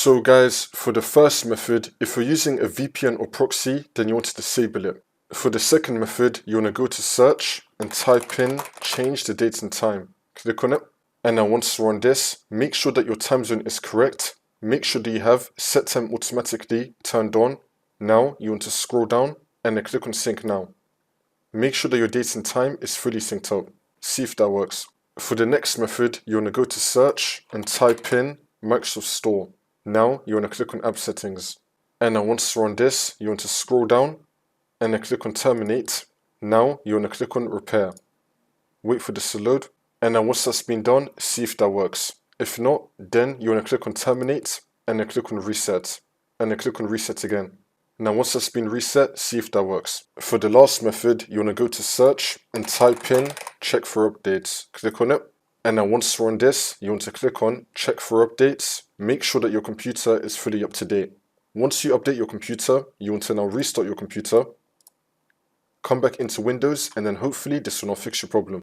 So guys, for the first method, if you're using a VPN or proxy, then you want to disable it. For the second method, you want to go to search and type in change the date and time. Click on it. And now once you're on this, make sure that your time zone is correct. Make sure that you have set time automatically turned on. Now you want to scroll down and then click on sync now. Make sure that your date and time is fully synced up. See if that works. For the next method, you want to go to search and type in Microsoft Store. Now you want to click on app settings. And now once you're on this, you want to scroll down and then click on terminate. Now you want to click on repair. Wait for this to load. And then once that's been done, see if that works. If not, then you want to click on terminate and then click on reset. And then click on reset again. Now once that's been reset, see if that works. For the last method, you want to go to search and type in check for updates. Click on it. And now once you're on this, you want to click on check for updates. Make sure that your computer is fully up to date. Once you update your computer, you want to now restart your computer. Come back into Windows and then hopefully this will now fix your problem.